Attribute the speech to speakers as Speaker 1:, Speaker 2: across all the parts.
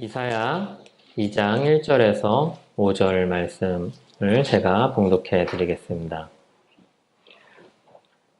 Speaker 1: 이사야 2장 1절에서 5절 말씀을 제가 봉독해 드리겠습니다.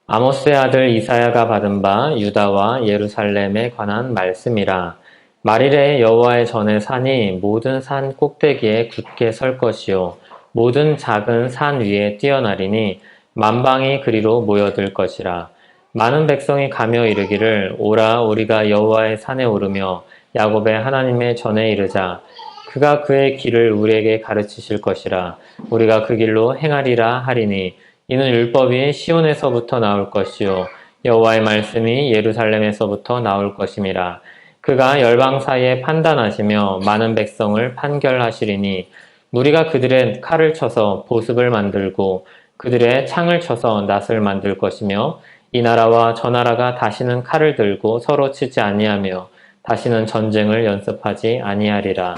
Speaker 1: 아모스의 아들 이사야가 받은 바 유다와 예루살렘에 관한 말씀이라. 말일에 여호와의 전에 산이 모든 산 꼭대기에 굳게 설 것이요 모든 작은 산 위에 뛰어나리니 만방이 그리로 모여들 것이라. 많은 백성이 가며 이르기를 오라 우리가 여호와의 산에 오르며 야곱의 하나님의 전에 이르자. 그가 그의 길을 우리에게 가르치실 것이라. 우리가 그 길로 행하리라 하리니 이는 율법이 시온에서부터 나올 것이요 여호와의 말씀이 예루살렘에서부터 나올 것임이라. 그가 열방 사이에 판단하시며 많은 백성을 판결하시리니 무리가 그들의 칼을 쳐서 보습을 만들고 그들의 창을 쳐서 낫을 만들 것이며 이 나라와 저 나라가 다시는 칼을 들고 서로 치지 아니하며 다시는 전쟁을 연습하지 아니하리라.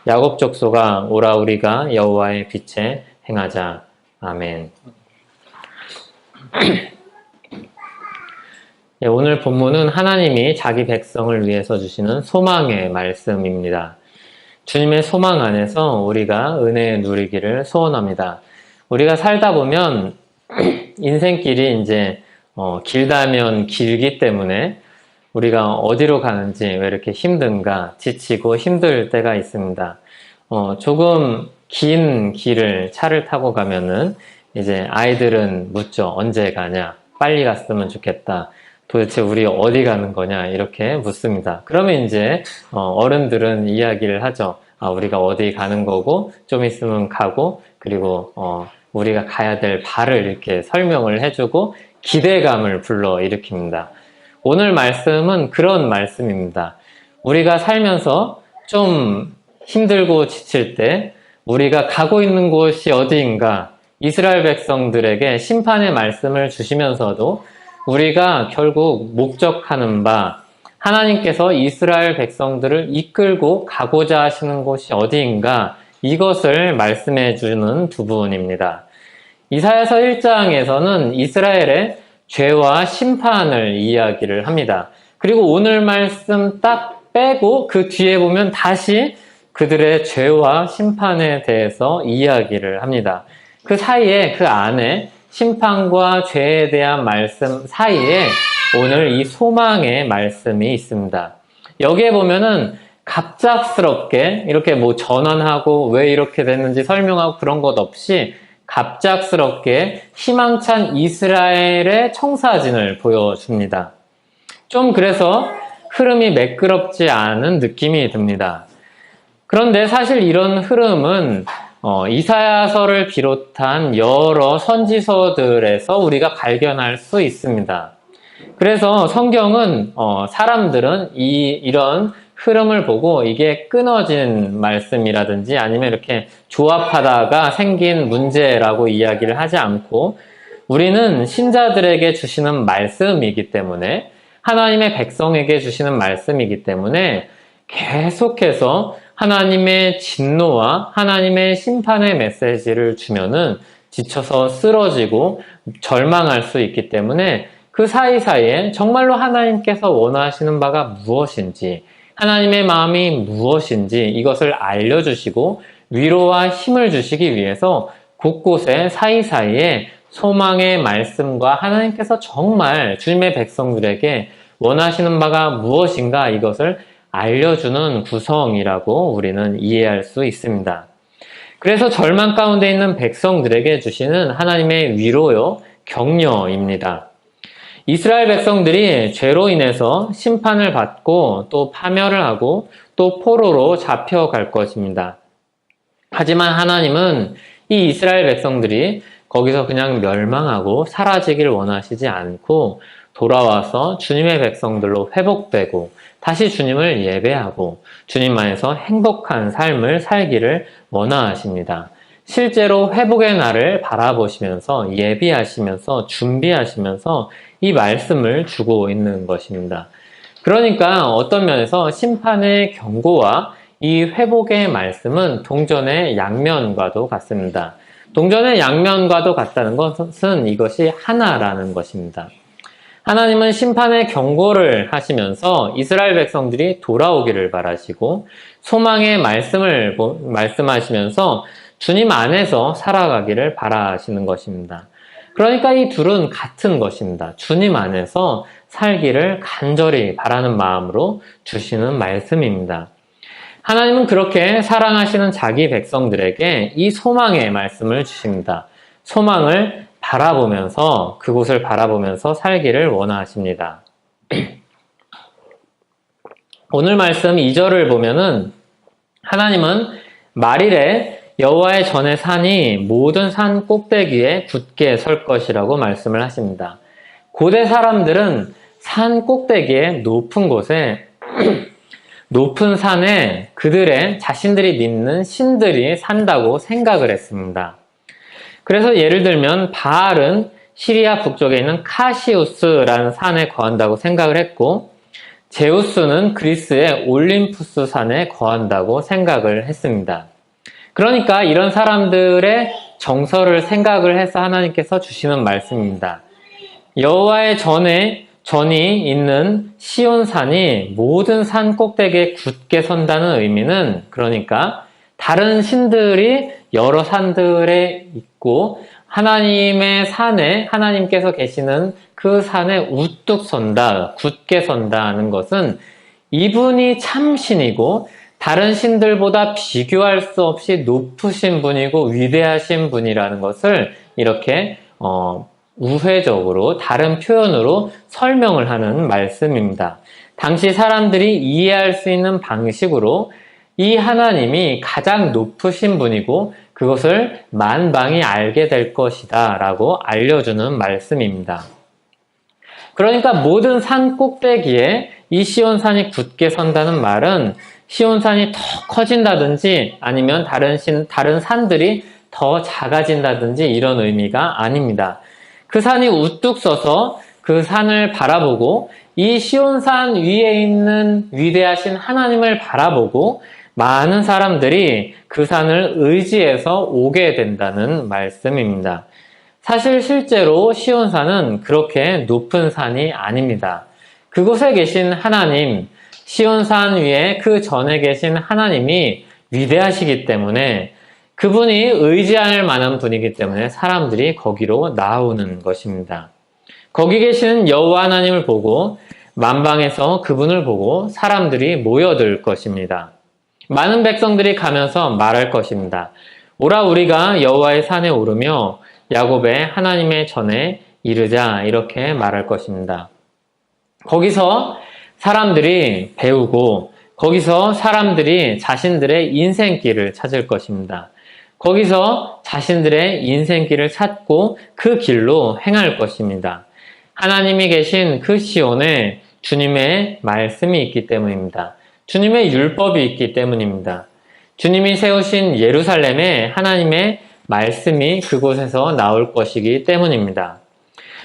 Speaker 1: 야곱 족속아 오라 우리가 여호와의 빛에 행하자. 아멘. 오늘 본문은 하나님이 자기 백성을 위해서 주시는 소망의 말씀입니다. 주님의 소망 안에서 우리가 은혜 누리기를 소원합니다. 우리가 살다 보면 인생길이 이제 길다면 길기 때문에 우리가 어디로 가는지 왜 이렇게 힘든가, 지치고 힘들 때가 있습니다. 조금 긴 길을 차를 타고 가면은 이제 아이들은 묻죠. 언제 가냐? 빨리 갔으면 좋겠다. 도대체 우리 어디 가는 거냐? 이렇게 묻습니다. 그러면 이제 어른들은 이야기를 하죠. 우리가 어디 가는 거고 좀 있으면 가고 그리고 우리가 가야 될 발을 이렇게 설명을 해주고 기대감을 불러일으킵니다. 오늘 말씀은 그런 말씀입니다. 우리가 살면서 좀 힘들고 지칠 때 우리가 가고 있는 곳이 어디인가, 이스라엘 백성들에게 심판의 말씀을 주시면서도 우리가 결국 목적하는 바 하나님께서 이스라엘 백성들을 이끌고 가고자 하시는 곳이 어디인가, 이것을 말씀해 주는 부분입니다. 이사야서 1장에서는 이스라엘의 죄와 심판을 이야기를 합니다. 그리고 오늘 말씀 딱 빼고 그 뒤에 보면 다시 그들의 죄와 심판에 대해서 이야기를 합니다. 그 사이에, 그 안에 심판과 죄에 대한 말씀 사이에 오늘 이 소망의 말씀이 있습니다. 여기에 보면은 갑작스럽게 이렇게 전환하고 왜 이렇게 됐는지 설명하고 그런 것 없이 갑작스럽게 희망찬 이스라엘의 청사진을 보여줍니다. 좀 그래서 흐름이 매끄럽지 않은 느낌이 듭니다. 그런데 사실 이런 흐름은 이사야서를 비롯한 여러 선지서들에서 우리가 발견할 수 있습니다. 그래서 성경은 사람들은 이런 흐름을 보고 이게 끊어진 말씀이라든지 아니면 이렇게 조합하다가 생긴 문제라고 이야기를 하지 않고 우리는 신자들에게 주시는 말씀이기 때문에 하나님의 백성에게 주시는 말씀이기 때문에 계속해서 하나님의 진노와 하나님의 심판의 메시지를 주면은 지쳐서 쓰러지고 절망할 수 있기 때문에 그 사이사이에 정말로 하나님께서 원하시는 바가 무엇인지 하나님의 마음이 무엇인지 이것을 알려주시고 위로와 힘을 주시기 위해서 곳곳에 사이사이에 소망의 말씀과 하나님께서 정말 주님의 백성들에게 원하시는 바가 무엇인가 이것을 알려주는 구성이라고 우리는 이해할 수 있습니다. 그래서 절망 가운데 있는 백성들에게 주시는 하나님의 위로요, 격려입니다. 이스라엘 백성들이 죄로 인해서 심판을 받고 또 파멸을 하고 또 포로로 잡혀갈 것입니다. 하지만 하나님은 이 이스라엘 백성들이 거기서 그냥 멸망하고 사라지길 원하시지 않고 돌아와서 주님의 백성들로 회복되고 다시 주님을 예배하고 주님 안에서 행복한 삶을 살기를 원하십니다. 실제로 회복의 날을 바라보시면서 예비하시면서 준비하시면서 이 말씀을 주고 있는 것입니다. 그러니까 어떤 면에서 심판의 경고와 이 회복의 말씀은 동전의 양면과도 같습니다. 동전의 양면과도 같다는 것은 이것이 하나라는 것입니다. 하나님은 심판의 경고를 하시면서 이스라엘 백성들이 돌아오기를 바라시고 소망의 말씀을 말씀하시면서 주님 안에서 살아가기를 바라시는 것입니다. 그러니까 이 둘은 같은 것입니다. 주님 안에서 살기를 간절히 바라는 마음으로 주시는 말씀입니다. 하나님은 그렇게 사랑하시는 자기 백성들에게 이 소망의 말씀을 주십니다. 소망을 바라보면서 그곳을 바라보면서 살기를 원하십니다. 오늘 말씀 2절을 보면은 하나님은 말일에 여호와의 전에 산이 모든 산 꼭대기에 굳게 설 것이라고 말씀을 하십니다. 고대 사람들은 산 꼭대기에 높은 곳에 높은 산에 그들의 자신들이 믿는 신들이 산다고 생각을 했습니다. 그래서 예를 들면 바알은 시리아 북쪽에 있는 카시우스라는 산에 거한다고 생각을 했고 제우스는 그리스의 올림푸스 산에 거한다고 생각을 했습니다. 그러니까 이런 사람들의 정서를 생각을 해서 하나님께서 주시는 말씀입니다. 여호와의 전이 있는 시온산이 모든 산 꼭대기에 굳게 선다는 의미는 그러니까 다른 신들이 여러 산들에 있고 하나님의 산에 하나님께서 계시는 그 산에 우뚝 선다, 굳게 선다는 것은 이분이 참 신이고 다른 신들보다 비교할 수 없이 높으신 분이고 위대하신 분이라는 것을 이렇게 우회적으로 다른 표현으로 설명을 하는 말씀입니다. 당시 사람들이 이해할 수 있는 방식으로 이 하나님이 가장 높으신 분이고 그것을 만방이 알게 될 것이다 라고 알려주는 말씀입니다. 그러니까 모든 산 꼭대기에 이 시온산이 굳게 선다는 말은 시온산이 더 커진다든지 아니면 다른 산들이 더 작아진다든지 이런 의미가 아닙니다. 그 산이 우뚝 서서 그 산을 바라보고 이 시온산 위에 있는 위대하신 하나님을 바라보고 많은 사람들이 그 산을 의지해서 오게 된다는 말씀입니다. 사실 실제로 시온산은 그렇게 높은 산이 아닙니다. 그곳에 계신 하나님, 시온산 위에 그 전에 계신 하나님이 위대하시기 때문에 그분이 의지할 만한 분이기 때문에 사람들이 거기로 나오는 것입니다. 거기 계시는 여호와 하나님을 보고 만방에서 그분을 보고 사람들이 모여들 것입니다. 많은 백성들이 가면서 말할 것입니다. 오라 우리가 여호와의 산에 오르며 야곱의 하나님의 전에 이르자 이렇게 말할 것입니다. 거기서 사람들이 배우고 거기서 사람들이 자신들의 인생길을 찾을 것입니다. 거기서 자신들의 인생길을 찾고 그 길로 행할 것입니다. 하나님이 계신 그 시온에 주님의 말씀이 있기 때문입니다. 주님의 율법이 있기 때문입니다. 주님이 세우신 예루살렘에 하나님의 말씀이 그곳에서 나올 것이기 때문입니다.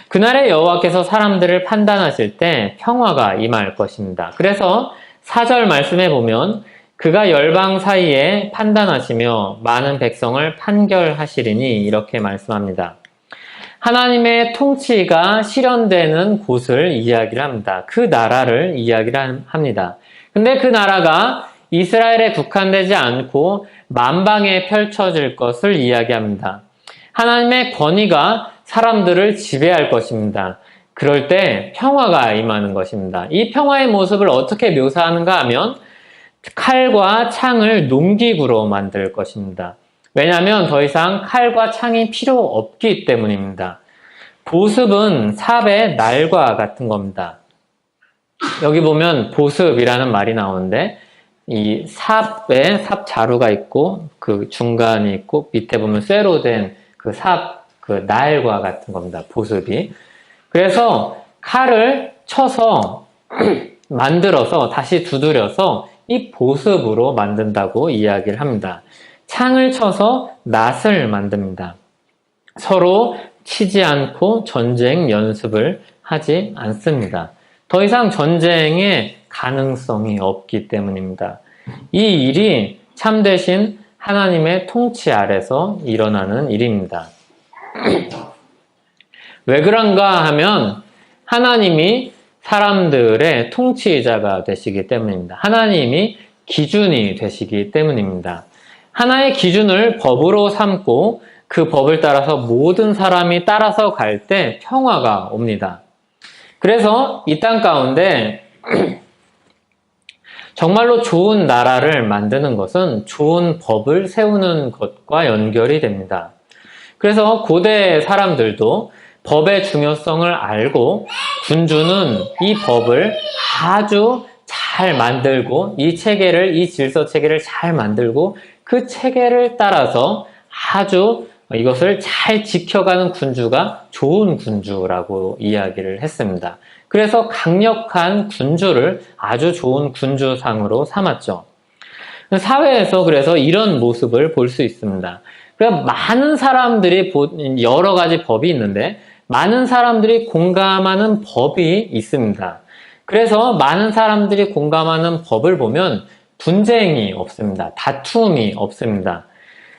Speaker 1: 그날에 여호와께서 사람들을 판단하실 때 평화가 임할 것입니다. 그래서 4절 말씀에 보면 그가 열방 사이에 판단하시며 많은 백성을 판결하시리니 이렇게 말씀합니다. 하나님의 통치가 실현되는 곳을 이야기를 합니다. 그 나라를 이야기를 합니다. 근데 그 나라가 이스라엘에 국한되지 않고 만방에 펼쳐질 것을 이야기합니다. 하나님의 권위가 사람들을 지배할 것입니다. 그럴 때 평화가 임하는 것입니다. 이 평화의 모습을 어떻게 묘사하는가 하면 칼과 창을 농기구로 만들 것입니다. 왜냐하면 더 이상 칼과 창이 필요 없기 때문입니다. 보습은 삽의 날과 같은 겁니다. 여기 보면 보습이라는 말이 나오는데 이 삽에 삽 자루가 있고 그 중간이 있고 밑에 보면 쇠로 된 그 날과 같은 겁니다. 보습이. 그래서 칼을 쳐서 만들어서 다시 두드려서 이 보습으로 만든다고 이야기를 합니다. 창을 쳐서 낫을 만듭니다. 서로 치지 않고 전쟁 연습을 하지 않습니다. 더 이상 전쟁의 가능성이 없기 때문입니다. 이 일이 참되신 하나님의 통치 아래서 일어나는 일입니다. 왜 그런가 하면 하나님이 사람들의 통치자가 되시기 때문입니다. 하나님이 기준이 되시기 때문입니다. 하나의 기준을 법으로 삼고 그 법을 따라서 모든 사람이 따라서 갈 때 평화가 옵니다. 그래서 이 땅 가운데 정말로 좋은 나라를 만드는 것은 좋은 법을 세우는 것과 연결이 됩니다. 그래서 고대 사람들도 법의 중요성을 알고 군주는 이 법을 아주 잘 만들고 이 질서 체계를 잘 만들고 그 체계를 따라서 아주 이것을 잘 지켜가는 군주가 좋은 군주라고 이야기를 했습니다. 그래서 강력한 군주를 아주 좋은 군주상으로 삼았죠. 사회에서 그래서 이런 모습을 볼 수 있습니다. 그러니까 많은 사람들이 여러 가지 법이 있는데 많은 사람들이 공감하는 법이 있습니다. 그래서 많은 사람들이 공감하는 법을 보면 분쟁이 없습니다. 다툼이 없습니다.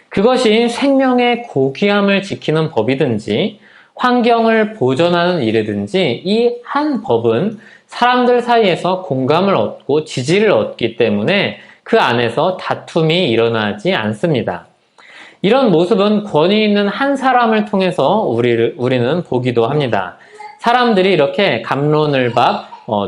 Speaker 1: 그것이 생명의 고귀함을 지키는 법이든지 환경을 보존하는 일이든지 이 한 법은 사람들 사이에서 공감을 얻고 지지를 얻기 때문에 그 안에서 다툼이 일어나지 않습니다. 이런 모습은 권위 있는 한 사람을 통해서 우리는 보기도 합니다. 사람들이 이렇게 갑론을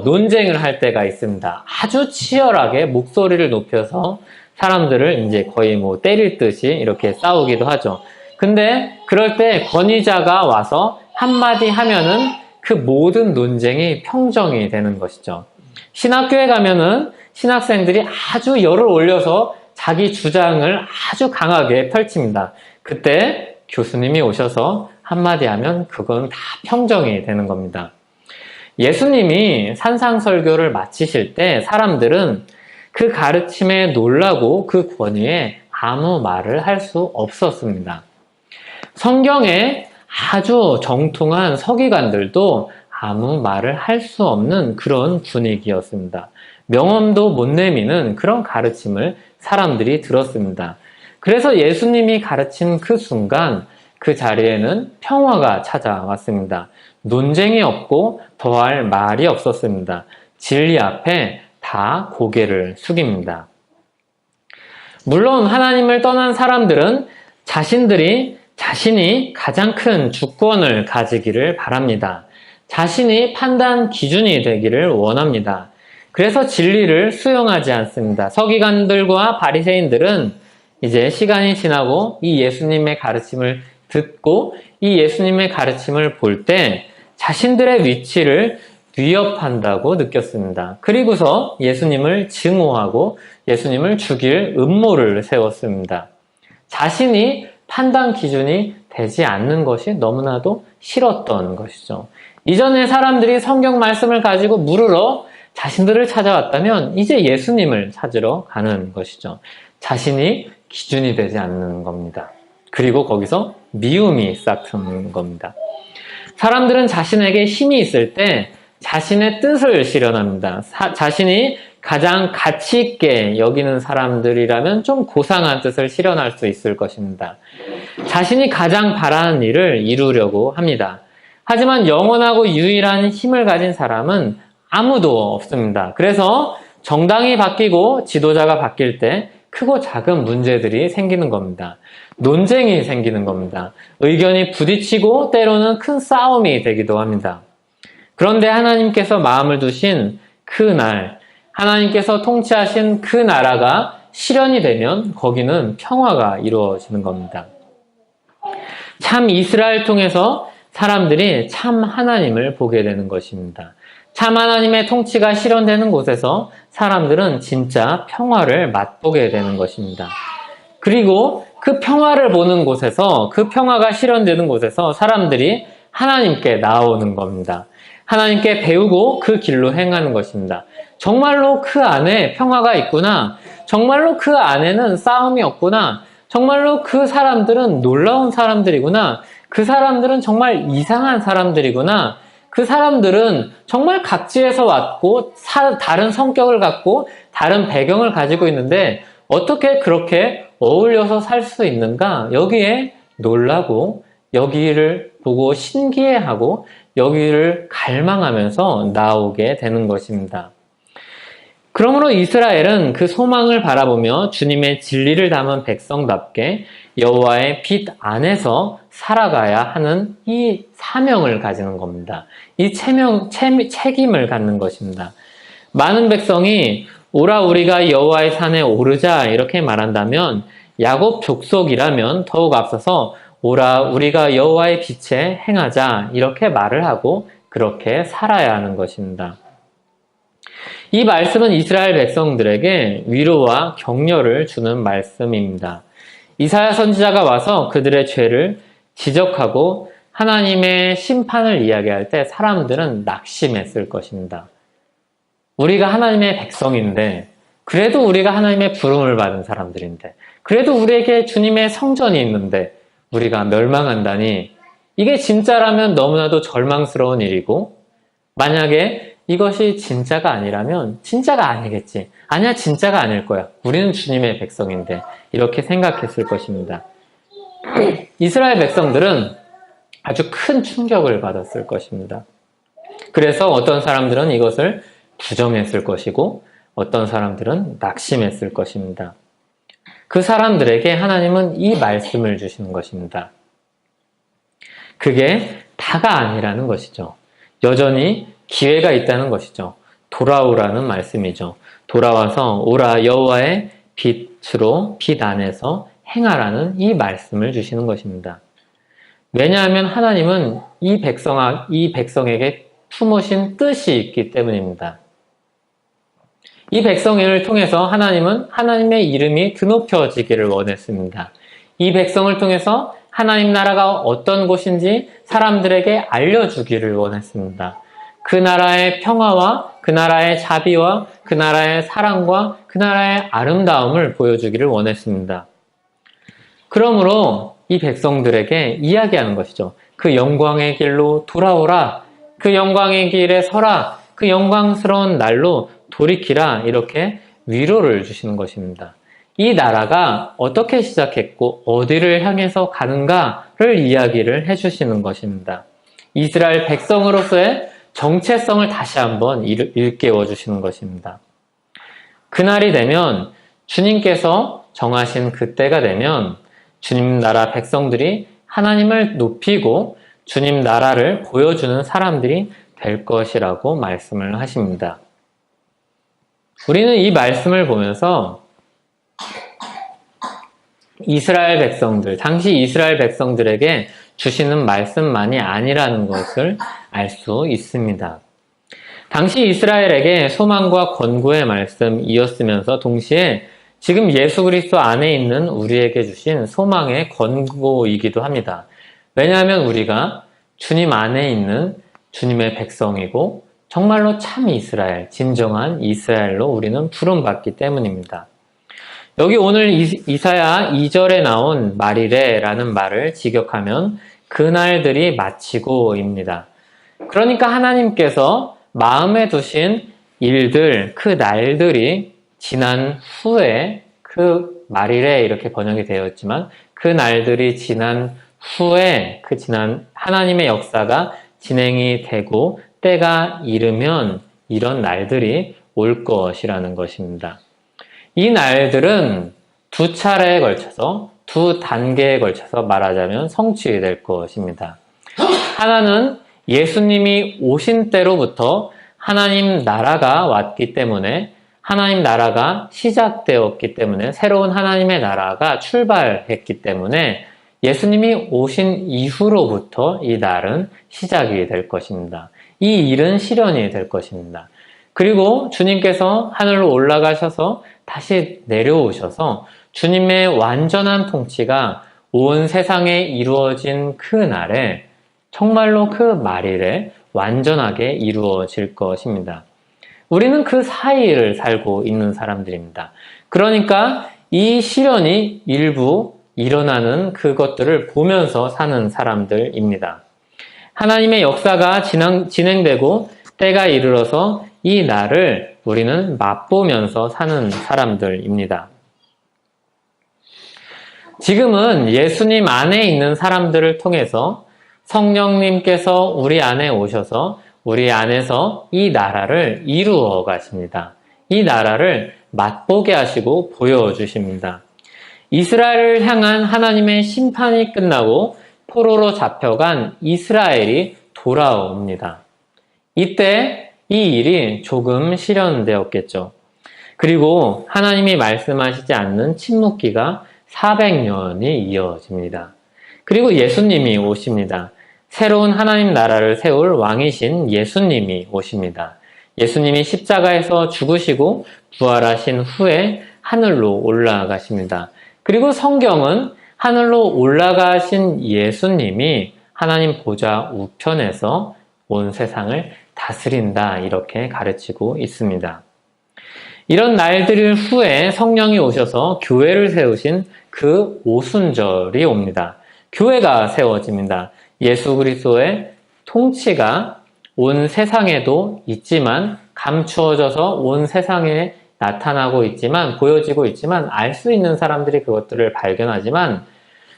Speaker 1: 논쟁을 할 때가 있습니다. 아주 치열하게 목소리를 높여서 사람들을 이제 거의 때릴 듯이 이렇게 싸우기도 하죠. 근데 그럴 때 권위자가 와서 한마디 하면은 그 모든 논쟁이 평정이 되는 것이죠. 신학교에 가면은 신학생들이 아주 열을 올려서 자기 주장을 아주 강하게 펼칩니다. 그때 교수님이 오셔서 한마디 하면 그건 다 평정이 되는 겁니다. 예수님이 산상설교를 마치실 때 사람들은 그 가르침에 놀라고 그 권위에 아무 말을 할 수 없었습니다. 성경에 아주 정통한 서기관들도 아무 말을 할 수 없는 그런 분위기였습니다. 명함도 못 내미는 그런 가르침을 사람들이 들었습니다. 그래서 예수님이 가르친 그 순간 그 자리에는 평화가 찾아왔습니다. 논쟁이 없고 더할 말이 없었습니다. 진리 앞에 다 고개를 숙입니다. 물론 하나님을 떠난 사람들은 자신이 가장 큰 주권을 가지기를 바랍니다. 자신이 판단 기준이 되기를 원합니다. 그래서 진리를 수용하지 않습니다. 서기관들과 바리새인들은 이제 시간이 지나고 이 예수님의 가르침을 듣고 이 예수님의 가르침을 볼 때 자신들의 위치를 위협한다고 느꼈습니다. 그리고서 예수님을 증오하고 예수님을 죽일 음모를 세웠습니다. 자신이 판단 기준이 되지 않는 것이 너무나도 싫었던 것이죠. 이전에 사람들이 성경 말씀을 가지고 물으러 자신들을 찾아왔다면 이제 예수님을 찾으러 가는 것이죠. 자신이 기준이 되지 않는 겁니다. 그리고 거기서 미움이 싹 트는 겁니다. 사람들은 자신에게 힘이 있을 때 자신의 뜻을 실현합니다. 자신이 가장 가치 있게 여기는 사람들이라면 좀 고상한 뜻을 실현할 수 있을 것입니다. 자신이 가장 바라는 일을 이루려고 합니다. 하지만 영원하고 유일한 힘을 가진 사람은 아무도 없습니다. 그래서 정당이 바뀌고 지도자가 바뀔 때 크고 작은 문제들이 생기는 겁니다. 논쟁이 생기는 겁니다. 의견이 부딪히고 때로는 큰 싸움이 되기도 합니다. 그런데 하나님께서 마음을 두신 그 날, 하나님께서 통치하신 그 나라가 실현이 되면 거기는 평화가 이루어지는 겁니다. 참 이스라엘 통해서 사람들이 참 하나님을 보게 되는 것입니다. 참 하나님의 통치가 실현되는 곳에서 사람들은 진짜 평화를 맛보게 되는 것입니다. 그리고 그 평화를 보는 곳에서, 그 평화가 실현되는 곳에서 사람들이 하나님께 나오는 겁니다. 하나님께 배우고 그 길로 행하는 것입니다. 정말로 그 안에 평화가 있구나. 정말로 그 안에는 싸움이 없구나. 정말로 그 사람들은 놀라운 사람들이구나. 그 사람들은 정말 이상한 사람들이구나. 그 사람들은 정말 각지에서 왔고 다른 성격을 갖고 다른 배경을 가지고 있는데 어떻게 그렇게 어울려서 살 수 있는가? 여기에 놀라고 여기를 보고 신기해하고 여기를 갈망하면서 나오게 되는 것입니다. 그러므로 이스라엘은 그 소망을 바라보며 주님의 진리를 담은 백성답게 여호와의 빛 안에서 살아가야 하는 이 사명을 가지는 겁니다. 이 책임을 갖는 것입니다. 많은 백성이 오라 우리가 여호와의 산에 오르자 이렇게 말한다면 야곱 족속이라면 더욱 앞서서 오라 우리가 여호와의 빛에 행하자 이렇게 말을 하고 그렇게 살아야 하는 것입니다. 이 말씀은 이스라엘 백성들에게 위로와 격려를 주는 말씀입니다. 이사야 선지자가 와서 그들의 죄를 지적하고 하나님의 심판을 이야기할 때 사람들은 낙심했을 것입니다. 우리가 하나님의 백성인데, 그래도 우리가 하나님의 부름을 받은 사람들인데, 그래도 우리에게 주님의 성전이 있는데 우리가 멸망한다니 이게 진짜라면 너무나도 절망스러운 일이고, 만약에 이것이 진짜가 아니라면 진짜가 아니겠지. 아니야, 진짜가 아닐 거야. 우리는 주님의 백성인데 이렇게 생각했을 것입니다. 이스라엘 백성들은 아주 큰 충격을 받았을 것입니다. 그래서 어떤 사람들은 이것을 부정했을 것이고 어떤 사람들은 낙심했을 것입니다. 그 사람들에게 하나님은 이 말씀을 주시는 것입니다. 그게 다가 아니라는 것이죠. 여전히 기회가 있다는 것이죠. 돌아오라는 말씀이죠. 돌아와서 오라 여호와의 빛으로 빛 안에서 행하라는 이 말씀을 주시는 것입니다. 왜냐하면 하나님은 이 백성에게 품으신 뜻이 있기 때문입니다. 이 백성을 통해서 하나님은 하나님의 이름이 드높여지기를 원했습니다. 이 백성을 통해서 하나님 나라가 어떤 곳인지 사람들에게 알려주기를 원했습니다. 그 나라의 평화와 그 나라의 자비와 그 나라의 사랑과 그 나라의 아름다움을 보여주기를 원했습니다. 그러므로 이 백성들에게 이야기하는 것이죠. 그 영광의 길로 돌아오라. 그 영광의 길에 서라. 그 영광스러운 날로 돌이키라. 이렇게 위로를 주시는 것입니다. 이 나라가 어떻게 시작했고 어디를 향해서 가는가를 이야기를 해주시는 것입니다. 이스라엘 백성으로서의 정체성을 다시 한번 일깨워 주시는 것입니다. 그날이 되면 주님께서 정하신 그때가 되면 주님 나라 백성들이 하나님을 높이고 주님 나라를 보여주는 사람들이 될 것이라고 말씀을 하십니다. 우리는 이 말씀을 보면서 이스라엘 백성들, 당시 이스라엘 백성들에게 주시는 말씀만이 아니라는 것을 알 수 있습니다. 당시 이스라엘에게 소망과 권고의 말씀이었으면서 동시에 지금 예수 그리스도 안에 있는 우리에게 주신 소망의 권고이기도 합니다. 왜냐하면 우리가 주님 안에 있는 주님의 백성이고 정말로 참 이스라엘, 진정한 이스라엘로 우리는 부름받기 때문입니다. 여기 오늘 이사야 2절에 나온 말이래라는 말을 직역하면 그날들이 마치고입니다. 그러니까 하나님께서 마음에 두신 일들, 그 날들이 지난 후에 그 말이래 이렇게 번역이 되어 있지만 그 날들이 지난 후에 그 지난 하나님의 역사가 진행이 되고 때가 이르면 이런 날들이 올 것이라는 것입니다. 이 날들은 두 차례에 걸쳐서 두 단계에 걸쳐서 말하자면 성취될 것입니다. 하나는 예수님이 오신 때로부터 하나님 나라가 왔기 때문에 하나님 나라가 시작되었기 때문에 새로운 하나님의 나라가 출발했기 때문에 예수님이 오신 이후로부터 이 날은 시작이 될 것입니다. 이 일은 실현이 될 것입니다. 그리고 주님께서 하늘로 올라가셔서 다시 내려오셔서 주님의 완전한 통치가 온 세상에 이루어진 그 날에 정말로 그 말일에 완전하게 이루어질 것입니다. 우리는 그 사이를 살고 있는 사람들입니다. 그러니까 이 실현이 일부 일어나는 그것들을 보면서 사는 사람들입니다. 하나님의 역사가 진행되고 때가 이르러서 이 날을 우리는 맛보면서 사는 사람들입니다. 지금은 예수님 안에 있는 사람들을 통해서 성령님께서 우리 안에 오셔서 우리 안에서 이 나라를 이루어 가십니다. 이 나라를 맛보게 하시고 보여주십니다. 이스라엘을 향한 하나님의 심판이 끝나고 포로로 잡혀간 이스라엘이 돌아옵니다. 이때 이 일이 조금 실현되었겠죠. 그리고 하나님이 말씀하시지 않는 침묵기가 400년이 이어집니다. 그리고 예수님이 오십니다. 새로운 하나님 나라를 세울 왕이신 예수님이 오십니다. 예수님이 십자가에서 죽으시고 부활하신 후에 하늘로 올라가십니다. 그리고 성경은 하늘로 올라가신 예수님이 하나님 보좌 우편에서 온 세상을 다스린다 이렇게 가르치고 있습니다. 이런 날들 후에 성령이 오셔서 교회를 세우신 그 오순절이 옵니다. 교회가 세워집니다. 예수 그리스도의 통치가 온 세상에도 있지만 감추어져서 온 세상에 나타나고 있지만 보여지고 있지만 알 수 있는 사람들이 그것들을 발견하지만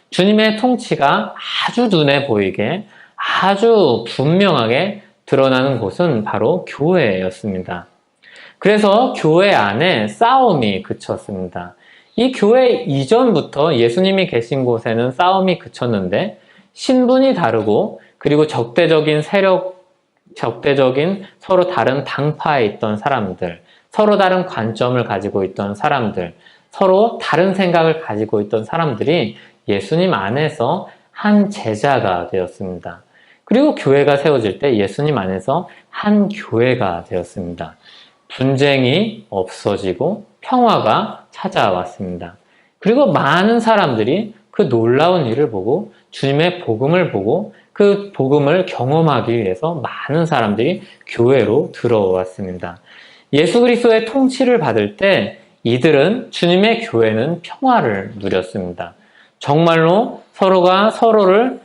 Speaker 1: 주님의 통치가 아주 눈에 보이게 아주 분명하게 드러나는 곳은 바로 교회였습니다. 그래서 교회 안에 싸움이 그쳤습니다. 이 교회 이전부터 예수님이 계신 곳에는 싸움이 그쳤는데 신분이 다르고 그리고 적대적인 세력, 적대적인 서로 다른 당파에 있던 사람들, 서로 다른 관점을 가지고 있던 사람들, 서로 다른 생각을 가지고 있던 사람들이 예수님 안에서 한 제자가 되었습니다. 그리고 교회가 세워질 때 예수님 안에서 한 교회가 되었습니다. 분쟁이 없어지고 평화가 찾아왔습니다. 그리고 많은 사람들이 그 놀라운 일을 보고 주님의 복음을 보고 그 복음을 경험하기 위해서 많은 사람들이 교회로 들어왔습니다. 예수 그리스도의 통치를 받을 때 이들은 주님의 교회는 평화를 누렸습니다. 정말로 서로가 서로를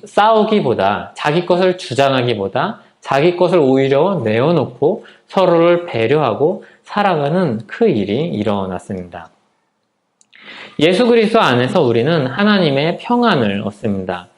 Speaker 1: 싸우기보다 자기 것을 주장하기보다 자기 것을 오히려 내어놓고 서로를 배려하고 살아가는 그 일이 일어났습니다. 예수 그리스도 안에서 우리는 하나님의 평안을 얻습니다.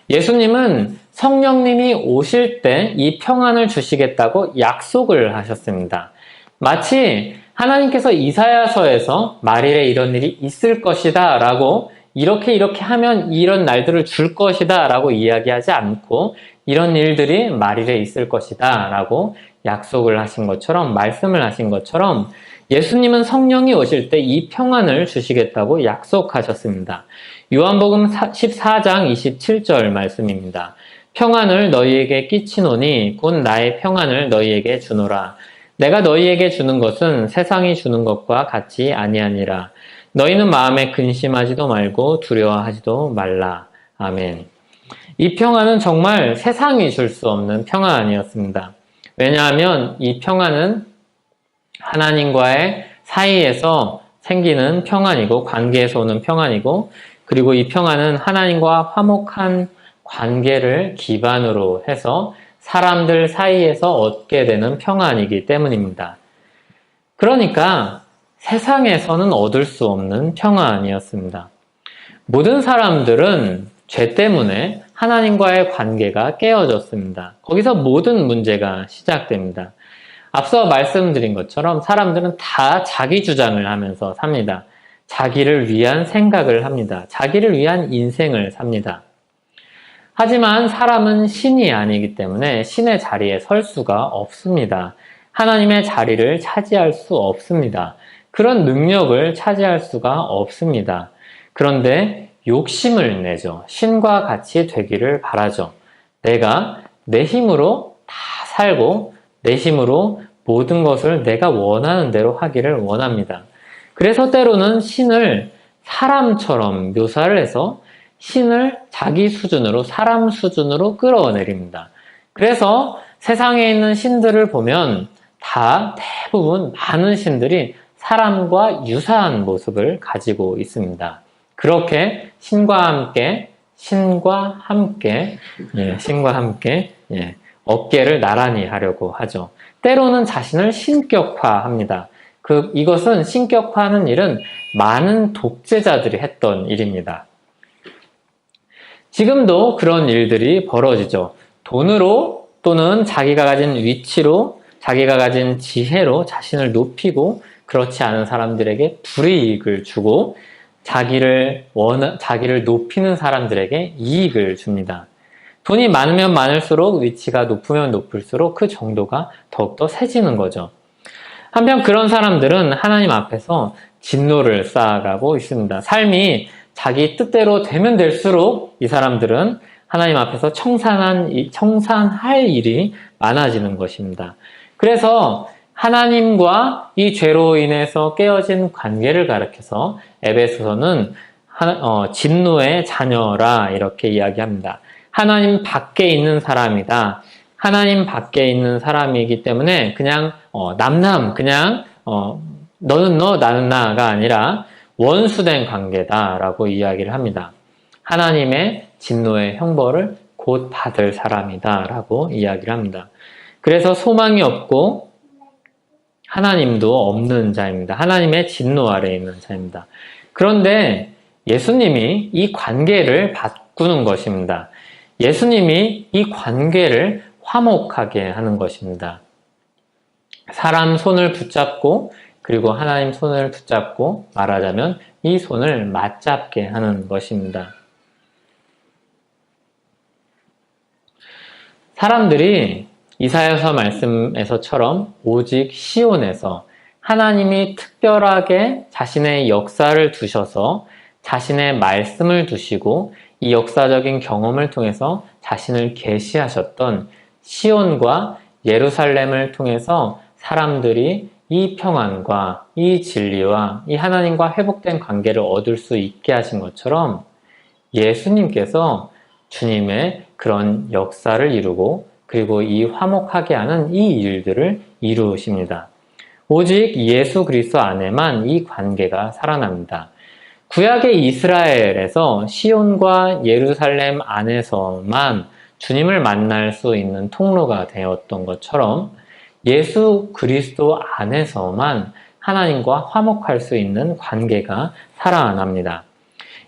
Speaker 1: 예수님은 성령님이 오실 때 이 평안을 주시겠다고 약속을 하셨습니다. 마치 하나님께서 이사야서에서 말일에 이런 일이 있을 것이다 라고 이렇게 하면 이런 날들을 줄 것이다 라고 이야기하지 않고 이런 일들이 말일에 있을 것이다 라고 약속을 하신 것처럼 말씀을 하신 것처럼 예수님은 성령이 오실 때 이 평안을 주시겠다고 약속하셨습니다. 요한복음 14장 27절 말씀입니다. 평안을 너희에게 끼치노니 곧 나의 평안을 너희에게 주노라. 내가 너희에게 주는 것은 세상이 주는 것과 같이 아니하니라. 너희는 마음에 근심하지도 말고 두려워하지도 말라. 아멘. 이 평안은 정말 세상이 줄 수 없는 평안이었습니다. 왜냐하면 이 평안은 하나님과의 사이에서 생기는 평안이고 관계에서 오는 평안이고 그리고 이 평안은 하나님과 화목한 관계를 기반으로 해서 사람들 사이에서 얻게 되는 평안이기 때문입니다. 그러니까 세상에서는 얻을 수 없는 평안이었습니다. 모든 사람들은 죄 때문에 하나님과의 관계가 깨어졌습니다. 거기서 모든 문제가 시작됩니다. 앞서 말씀드린 것처럼 사람들은 다 자기 주장을 하면서 삽니다. 자기를 위한 생각을 합니다. 자기를 위한 인생을 삽니다. 하지만 사람은 신이 아니기 때문에 신의 자리에 설 수가 없습니다. 하나님의 자리를 차지할 수 없습니다. 그런 능력을 차지할 수가 없습니다. 그런데 욕심을 내죠. 신과 같이 되기를 바라죠. 내가 내 힘으로 다 살고 내 힘으로 모든 것을 내가 원하는 대로 하기를 원합니다. 그래서 때로는 신을 사람처럼 묘사를 해서 신을 자기 수준으로 사람 수준으로 끌어내립니다. 그래서 세상에 있는 신들을 보면 다 대부분 많은 신들이 사람과 유사한 모습을 가지고 있습니다. 그렇게 신과 함께 어깨를 나란히 하려고 하죠. 때로는 자신을 신격화합니다. 이것은 신격화하는 일은 많은 독재자들이 했던 일입니다. 지금도 그런 일들이 벌어지죠. 돈으로 또는 자기가 가진 위치로, 자기가 가진 지혜로 자신을 높이고 그렇지 않은 사람들에게 불이익을 주고 자기를 높이는 사람들에게 이익을 줍니다. 돈이 많으면 많을수록 위치가 높으면 높을수록 그 정도가 더욱더 세지는 거죠. 한편 그런 사람들은 하나님 앞에서 진노를 쌓아가고 있습니다. 삶이 자기 뜻대로 되면 될수록 이 사람들은 하나님 앞에서 청산할 일이 많아지는 것입니다. 그래서 하나님과 이 죄로 인해서 깨어진 관계를 가리켜서 에베소서는 진노의 자녀라 이렇게 이야기합니다. 하나님 밖에 있는 사람이다. 하나님 밖에 있는 사람이기 때문에 그냥 그냥 너는 너 나는 나가 아니라 원수된 관계다라고 이야기를 합니다. 하나님의 진노의 형벌을 곧 받을 사람이다라고 이야기를 합니다. 그래서 소망이 없고 하나님도 없는 자입니다. 하나님의 진노 아래에 있는 자입니다. 그런데 예수님이 이 관계를 바꾸는 것입니다. 예수님이 이 관계를 화목하게 하는 것입니다. 사람 손을 붙잡고 그리고 하나님 손을 붙잡고 말하자면 이 손을 맞잡게 하는 것입니다. 사람들이 이사야서 말씀에서처럼 오직 시온에서 하나님이 특별하게 자신의 역사를 두셔서 자신의 말씀을 두시고 이 역사적인 경험을 통해서 자신을 계시하셨던 시온과 예루살렘을 통해서 사람들이 이 평안과 이 진리와 이 하나님과 회복된 관계를 얻을 수 있게 하신 것처럼 예수님께서 주님의 그런 역사를 이루고 그리고 이 화목하게 하는 이 일들을 이루십니다. 오직 예수 그리스도 안에만 이 관계가 살아납니다. 구약의 이스라엘에서 시온과 예루살렘 안에서만 주님을 만날 수 있는 통로가 되었던 것처럼 예수 그리스도 안에서만 하나님과 화목할 수 있는 관계가 살아납니다.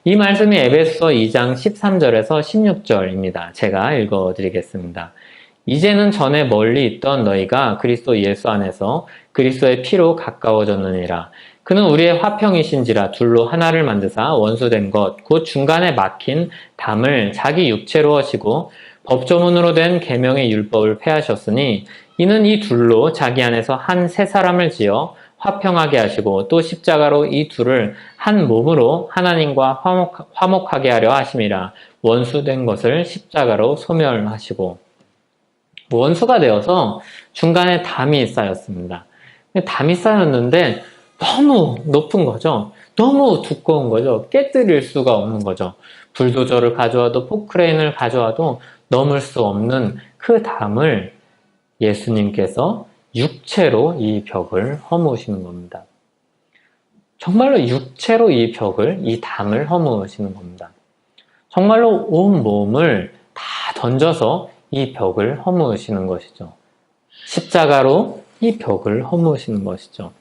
Speaker 1: 이 말씀이 에베소서 2장 13절에서 16절입니다. 제가 읽어드리겠습니다. 이제는 전에 멀리 있던 너희가 그리스도 예수 안에서 그리스도의 피로 가까워졌느니라. 그는 우리의 화평이신지라 둘로 하나를 만드사 원수된 것 곧 중간에 막힌 담을 자기 육체로 하시고 법조문으로 된 계명의 율법을 폐하셨으니 이는 이 둘로 자기 안에서 한 새 사람을 지어 화평하게 하시고 또 십자가로 이 둘을 한 몸으로 하나님과 화목하게 하려 하심이라. 원수된 것을 십자가로 소멸하시고 원수가 되어서 중간에 담이 쌓였습니다. 담이 쌓였는데 너무 높은 거죠. 너무 두꺼운 거죠. 깨뜨릴 수가 없는 거죠. 불도저를 가져와도 포크레인을 가져와도 넘을 수 없는 그 담을 예수님께서 육체로 이 벽을 허무시는 겁니다. 정말로 육체로 이 담을 허무시는 겁니다. 정말로 온 몸을 다 던져서 이 벽을 허무시는 것이죠. 십자가로 이 벽을 허무시는 것이죠.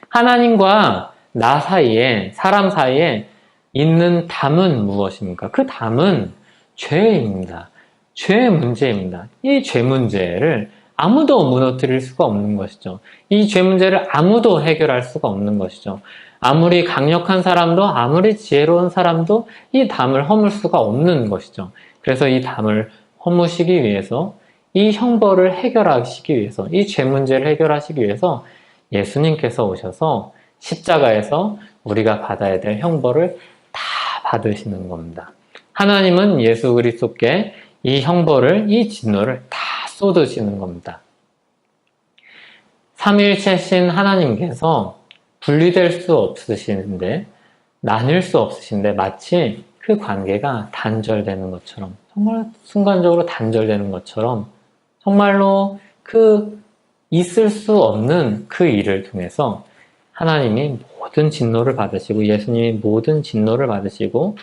Speaker 1: 하나님과 나 사이에, 사람 사이에 있는 담은 무엇입니까? 그 담은 죄입니다. 죄의 문제입니다. 이 죄 문제를 아무도 무너뜨릴 수가 없는 것이죠. 이 죄 문제를 아무도 해결할 수가 없는 것이죠. 아무리 강력한 사람도 아무리 지혜로운 사람도 이 담을 허물 수가 없는 것이죠. 그래서 이 담을 허무시기 위해서 이 형벌을 해결하시기 위해서 이 죄 문제를 해결하시기 위해서 예수님께서 오셔서 십자가에서 우리가 받아야 될 형벌을 다 받으시는 겁니다. 하나님은 예수 그리스도께 이 형벌을, 이 진노를 다 쏟으시는 겁니다. 삼위일체신 하나님께서 분리될 수 없으신데, 나뉠 수 없으신데 마치 그 관계가 단절되는 것처럼, 정말 순간적으로 단절되는 것처럼 정말로 그 있을 수 없는 그 일을 통해서 하나님이 모든 진노를 받으시고 예수님이 모든 진노를 받으시고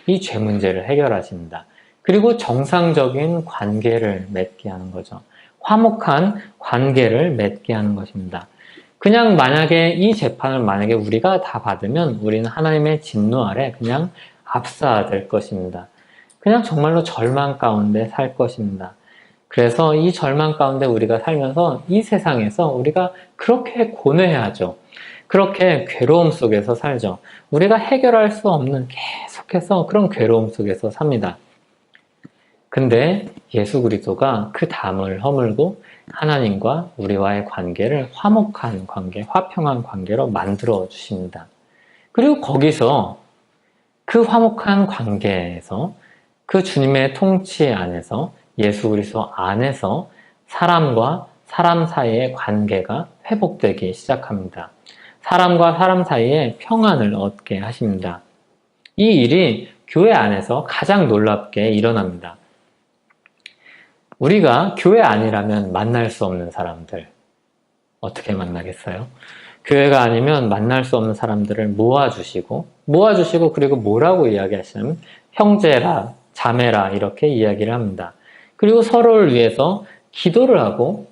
Speaker 1: 이 죄 문제를 해결하십니다. 그리고 정상적인 관계를 맺게 하는 거죠. 화목한 관계를 맺게 하는 것입니다. 그냥 만약에 이 재판을 만약에 우리가 다 받으면 우리는 하나님의 진노 아래 그냥 압사될 것입니다. 그냥 정말로 절망 가운데 살 것입니다. 그래서 이 절망 가운데 우리가 살면서 이 세상에서 우리가 그렇게 고뇌하죠. 그렇게 괴로움 속에서 살죠. 우리가 해결할 수 없는 계속해서 그런 괴로움 속에서 삽니다. 근데 예수 그리스도가 그 담을 허물고 하나님과 우리와의 관계를 화목한 관계, 화평한 관계로 만들어 주십니다. 그리고 거기서 그 화목한 관계에서 그 주님의 통치 안에서 예수 그리스도 안에서 사람과 사람 사이의 관계가 회복되기 시작합니다. 사람과 사람 사이에 평안을 얻게 하십니다. 이 일이 교회 안에서 가장 놀랍게 일어납니다. 우리가 교회 아니라면 만날 수 없는 사람들 어떻게 만나겠어요? 교회가 아니면 만날 수 없는 사람들을 모아주시고 그리고 뭐라고 이야기하시냐면 형제라 자매라 이렇게 이야기를 합니다. 그리고 서로를 위해서 기도를 하고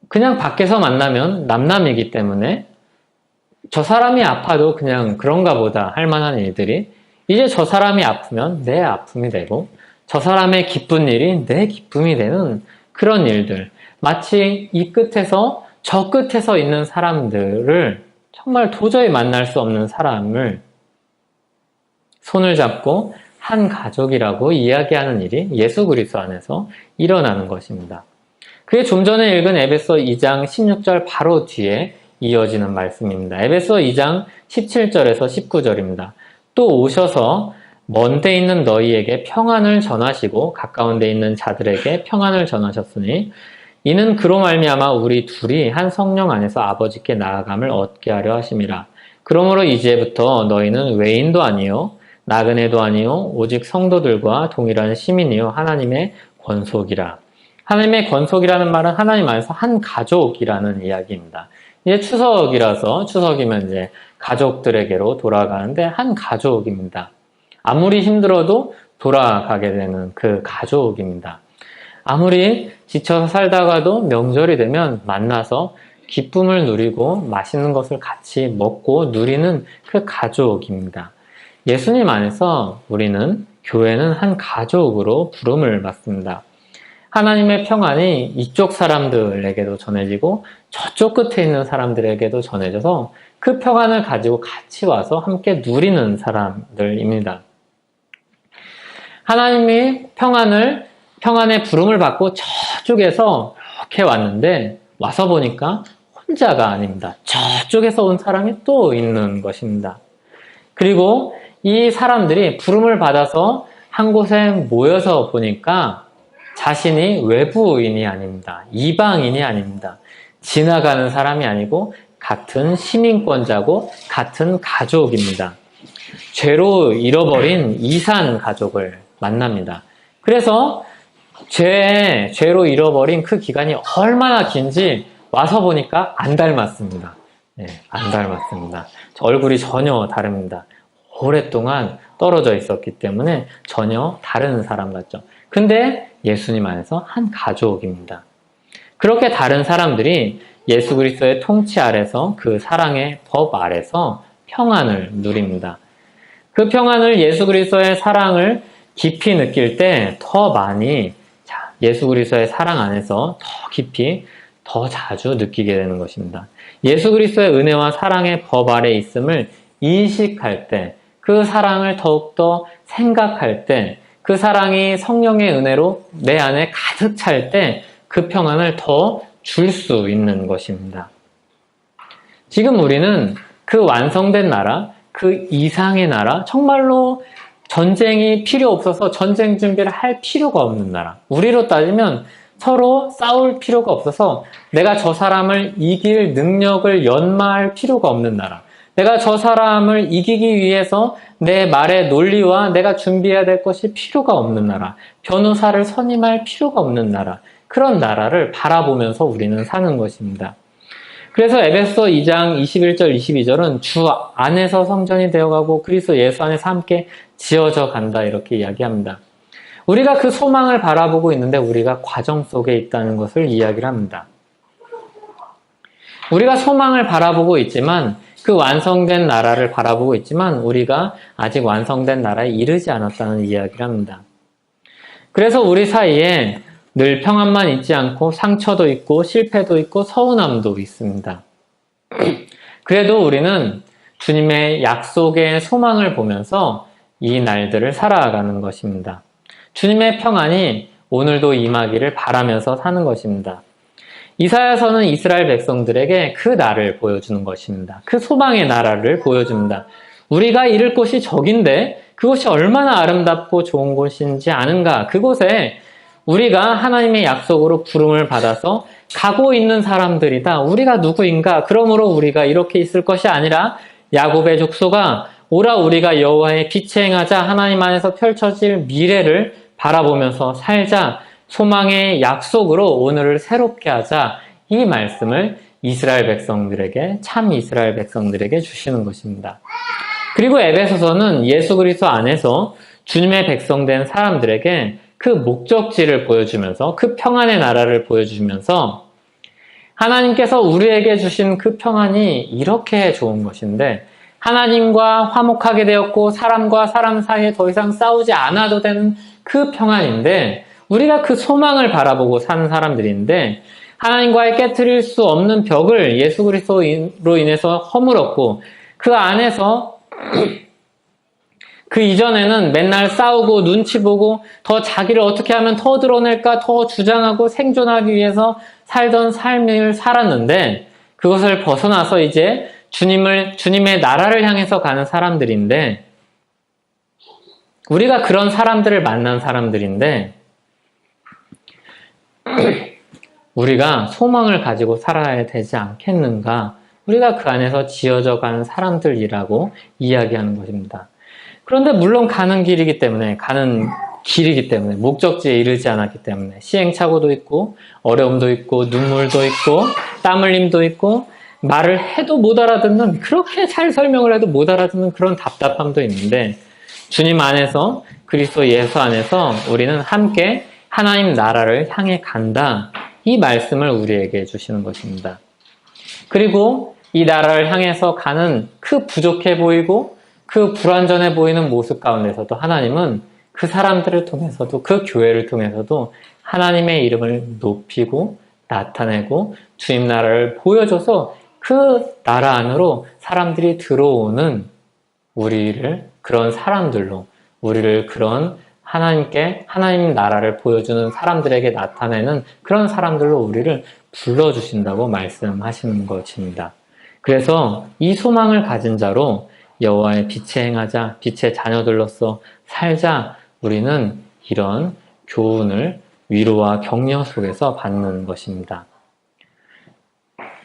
Speaker 1: 그냥 밖에서 만나면 남남이기 때문에 저 사람이 아파도 그냥 그런가 보다 할 만한 일들이 이제 저 사람이 아프면 내 아픔이 되고 저 사람의 기쁜 일이 내 기쁨이 되는 그런 일들, 마치 이 끝에서 저 끝에서 있는 사람들을 정말 도저히 만날 수 없는 사람을 손을 잡고 한 가족이라고 이야기하는 일이 예수 그리스도 안에서 일어나는 것입니다. 그게 좀 전에 읽은 에베소 2장 16절 바로 뒤에 이어지는 말씀입니다. 에베소 2장 17절에서 19절입니다. 또 오셔서 먼 데 있는 너희에게 평안을 전하시고 가까운 데 있는 자들에게 평안을 전하셨으니 이는 그로 말미암아 우리 둘이 한 성령 안에서 아버지께 나아감을 얻게 하려 하심이라. 그러므로 이제부터 너희는 외인도 아니요 나그네도 아니요 오직 성도들과 동일한 시민이요 하나님의 권속이라. 하나님의 권속이라는 말은 하나님 안에서 한 가족이라는 이야기입니다. 이제 추석이라서 추석이면 이제 가족들에게로 돌아가는데 한 가족입니다. 아무리 힘들어도 돌아가게 되는 그 가족입니다. 아무리 지쳐서 살다가도 명절이 되면 만나서 기쁨을 누리고 맛있는 것을 같이 먹고 누리는 그 가족입니다. 예수님 안에서 우리는 교회는 한 가족으로 부름을 받습니다. 하나님의 평안이 이쪽 사람들에게도 전해지고 저쪽 끝에 있는 사람들에게도 전해져서 그 평안을 가지고 같이 와서 함께 누리는 사람들입니다. 하나님이 평안의 부름을 받고 저쪽에서 이렇게 왔는데 와서 보니까 혼자가 아닙니다. 저쪽에서 온 사람이 또 있는 것입니다. 그리고 이 사람들이 부름을 받아서 한 곳에 모여서 보니까 자신이 외부인이 아닙니다. 이방인이 아닙니다. 지나가는 사람이 아니고 같은 시민권자고 같은 가족입니다. 죄로 잃어버린 이산 가족을 만납니다. 그래서 죄로 잃어버린 그 기간이 얼마나 긴지 와서 보니까 안 닮았습니다. 네, 안 닮았습니다. 얼굴이 전혀 다릅니다. 오랫동안 떨어져 있었기 때문에 전혀 다른 사람 같죠. 근데 예수님 안에서 한 가족입니다. 그렇게 다른 사람들이 예수 그리스도의 통치 아래서 그 사랑의 법 아래서 평안을 누립니다. 그 평안을 예수 그리스도의 사랑을 깊이 느낄 때 더 많이 예수 그리스도의 사랑 안에서 더 깊이 더 자주 느끼게 되는 것입니다. 예수 그리스도의 은혜와 사랑의 법 아래 있음을 인식할 때, 그 사랑을 더욱더 생각할 때, 그 사랑이 성령의 은혜로 내 안에 가득 찰 때 그 평안을 더 줄 수 있는 것입니다. 지금 우리는 그 완성된 나라, 그 이상의 나라, 정말로 전쟁이 필요 없어서 전쟁 준비를 할 필요가 없는 나라. 우리로 따지면 서로 싸울 필요가 없어서 내가 저 사람을 이길 능력을 연마할 필요가 없는 나라. 내가 저 사람을 이기기 위해서 내 말의 논리와 내가 준비해야 될 것이 필요가 없는 나라. 변호사를 선임할 필요가 없는 나라. 그런 나라를 바라보면서 우리는 사는 것입니다. 그래서 에베소 2장 21절 22절은 주 안에서 성전이 되어가고 그리스도 예수 안에서 함께 지어져 간다 이렇게 이야기합니다. 우리가 그 소망을 바라보고 있는데 우리가 과정 속에 있다는 것을 이야기를 합니다. 우리가 소망을 바라보고 있지만 그 완성된 나라를 바라보고 있지만 우리가 아직 완성된 나라에 이르지 않았다는 이야기를 합니다. 그래서 우리 사이에 늘 평안만 있지 않고 상처도 있고 실패도 있고 서운함도 있습니다. 그래도 우리는 주님의 약속의 소망을 보면서 이 날들을 살아가는 것입니다. 주님의 평안이 오늘도 임하기를 바라면서 사는 것입니다. 이사야서는 이스라엘 백성들에게 그 날을 보여주는 것입니다. 그 소망의 나라를 보여줍니다. 우리가 이를 곳이 저긴데 그곳이 얼마나 아름답고 좋은 곳인지 아는가? 그곳에 우리가 하나님의 약속으로 부름을 받아서 가고 있는 사람들이다. 우리가 누구인가? 그러므로 우리가 이렇게 있을 것이 아니라 야곱의 족속아 오라 우리가 여호와의 빛에 행하자. 하나님 안에서 펼쳐질 미래를 바라보면서 살자. 소망의 약속으로 오늘을 새롭게 하자. 이 말씀을 이스라엘 백성들에게 참 이스라엘 백성들에게 주시는 것입니다. 그리고 에베소서는 예수 그리스도 안에서 주님의 백성된 사람들에게 그 목적지를 보여주면서 그 평안의 나라를 보여주면서 하나님께서 우리에게 주신 그 평안이 이렇게 좋은 것인데 하나님과 화목하게 되었고 사람과 사람 사이에 더 이상 싸우지 않아도 되는 그 평안인데 우리가 그 소망을 바라보고 사는 사람들인데 하나님과의 깨트릴 수 없는 벽을 예수 그리스도로 인해서 허물었고 그 안에서 그 이전에는 맨날 싸우고 눈치 보고 더 자기를 어떻게 하면 더 드러낼까 더 주장하고 생존하기 위해서 살던 삶을 살았는데 그것을 벗어나서 이제 주님의 나라를 향해서 가는 사람들인데 우리가 그런 사람들을 만난 사람들인데 우리가 소망을 가지고 살아야 되지 않겠는가? 우리가 그 안에서 지어져 가는 사람들이라고 이야기하는 것입니다. 그런데 물론 가는 길이기 때문에 목적지에 이르지 않았기 때문에 시행착오도 있고 어려움도 있고 눈물도 있고 땀 흘림도 있고 말을 해도 못 알아듣는 그렇게 잘 설명을 해도 못 알아듣는 그런 답답함도 있는데 주님 안에서 그리스도 예수 안에서 우리는 함께 하나님 나라를 향해 간다. 이 말씀을 우리에게 주시는 것입니다. 그리고 이 나라를 향해서 가는 그 부족해 보이고 그 불완전해 보이는 모습 가운데서도 하나님은 그 사람들을 통해서도 그 교회를 통해서도 하나님의 이름을 높이고 나타내고 주님 나라를 보여줘서 그 나라 안으로 사람들이 들어오는 우리를 그런 사람들로 우리를 그런 하나님 나라를 보여주는 사람들에게 나타내는 그런 사람들로 우리를 불러주신다고 말씀하시는 것입니다. 그래서 이 소망을 가진 자로 여호와의 빛에 행하자, 빛의 자녀들로서 살자. 우리는 이런 교훈을 위로와 격려 속에서 받는 것입니다.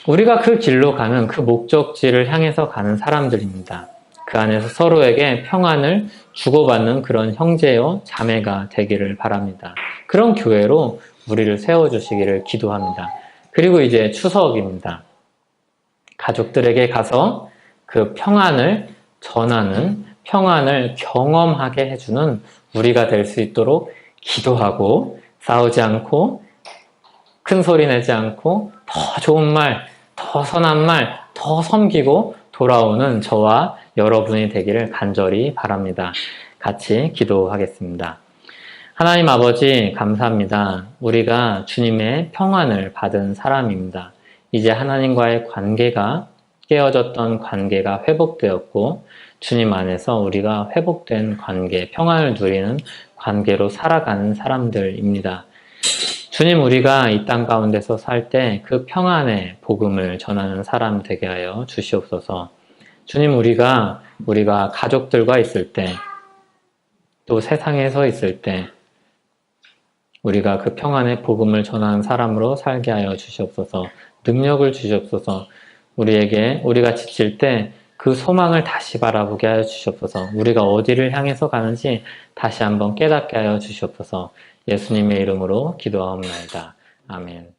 Speaker 1: 우리가 그 길로 가는 그 목적지를 향해서 가는 사람들입니다. 그 안에서 서로에게 평안을 주고받는 그런 형제요 자매가 되기를 바랍니다. 그런 교회로 우리를 세워주시기를 기도합니다. 그리고 이제 추석입니다. 가족들에게 가서 그 평안을 전하는, 평안을 경험하게 해주는 우리가 될 수 있도록 기도하고 싸우지 않고 큰 소리 내지 않고 더 좋은 말, 더 선한 말, 더 섬기고 돌아오는 저와 여러분이 되기를 간절히 바랍니다. 같이 기도하겠습니다. 하나님 아버지 감사합니다. 우리가 주님의 평안을 받은 사람입니다. 이제 하나님과의 관계가 깨어졌던 관계가 회복되었고 주님 안에서 우리가 회복된 관계, 평안을 누리는 관계로 살아가는 사람들입니다. 주님, 우리가 이 땅 가운데서 살 때 그 평안의 복음을 전하는 사람 되게 하여 주시옵소서. 주님, 우리가 가족들과 있을 때, 또 세상에서 있을 때, 우리가 그 평안의 복음을 전하는 사람으로 살게 하여 주시옵소서. 능력을 주시옵소서. 우리가 지칠 때 그 소망을 다시 바라보게 하여 주시옵소서. 우리가 어디를 향해서 가는지 다시 한번 깨닫게 하여 주시옵소서. 예수님의 이름으로 기도하옵나이다. 아멘.